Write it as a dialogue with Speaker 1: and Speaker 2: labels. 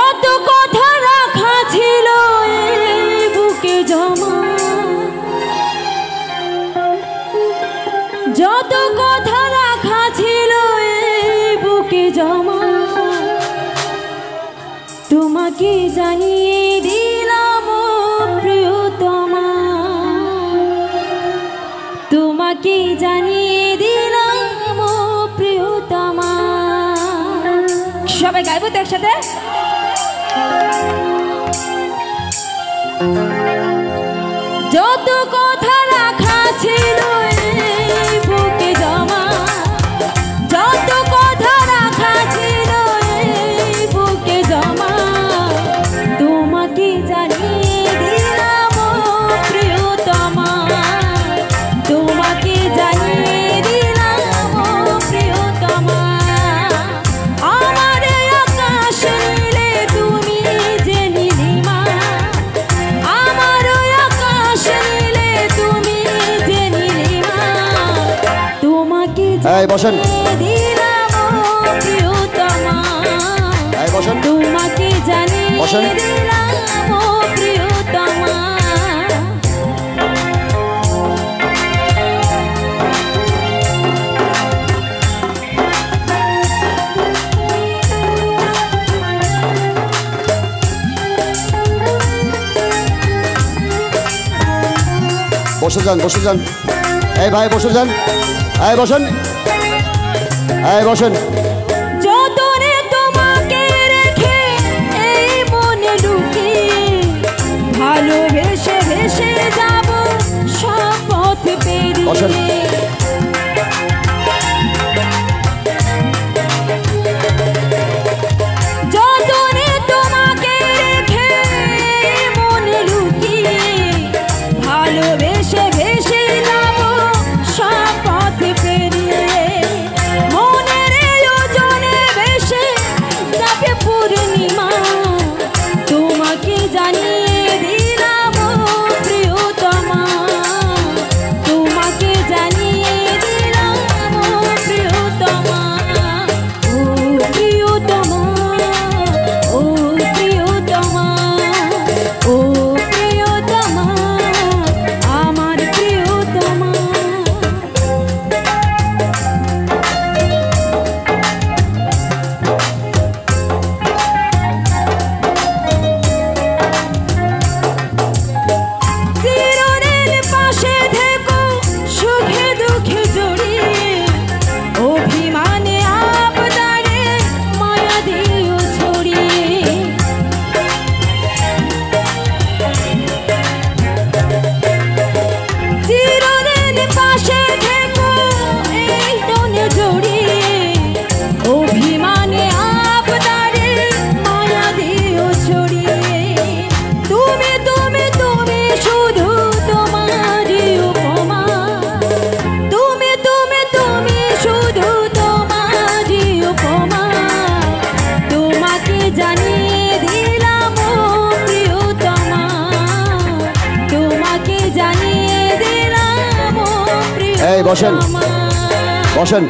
Speaker 1: যত কথা রাখা ছিল এই বুকে জমা, যত কথা রাখা ছিল এই বুকে জমা, তোমাকে জানিয়ে দিলাম প্রিয়তমা, তোমাকে জানিয়ে দিলাম প্রিয়তমা। সবাই গাইবো তো একসাথে। যত কথা রাখা ছিল এই বুকে জমা, যত কথা রাখা ছিল এই বুকে জমা, তোমাকে জানিয়ে দিলাম প্রিয়তমা, তোমাকে জানিয়ে দিলাম প্রিয়তমা। আমার আকাশ নীলে তুমি যে নীলিমা, আমার আকাশ নীলে তুমি যে নীলিমা, তোমাকে জানিয়ে দিলাম প্রিয়তমা, তোমাকে জানিয়ে দিলাম প্রিয়তমা।
Speaker 2: বসে যান, বসে যান, এই ভাই বসে যান, এই বসেন, এই বসেন।
Speaker 1: যতনে তোমাকে রেখে এই মনে লুকিয়ে, ভালোবেসে ভেসে যাব সব পথ পেরিয়ে। যতনে তোমাকে রেখে এই মনে লুকিয়ে, ভালোবেসে ভেসে যাব সব পথ পেরিয়ে। মনের যোজনে ভেসে যাবে পূর্ণিমা, তোমাকে জানিয়ে দিলাম প্রিয়তমা, তোমাকে জানিয়ে দিলাম প্রিয়তমা। ও প্রিয়তমা, ও প্রিয়তমা, ও প্রিয়তমা, আমার প্রিয়তমা। চিরদিন পাশে থেকো সুখে দুঃখে জড়িয়ে, অভিমানে আবদারে মায়া দিও ছড়িয়ে। চিরদিন পাশে থেকো এই মনে জড়িয়ে, অভিমানে আবদারে মায়া দিও ছড়িয়ে। তুমি তুমি তুমি শুধু তোমারই উপমা, তুমি তুমি তুমি শুধু তোমারই উপমা, তোমাকে জানিয়ে দিলাম প্রিয়তমা, তোমাকে জানিয়ে দিলাম
Speaker 2: এই বসেন,
Speaker 1: প্রিয়তমা।
Speaker 2: বসেন।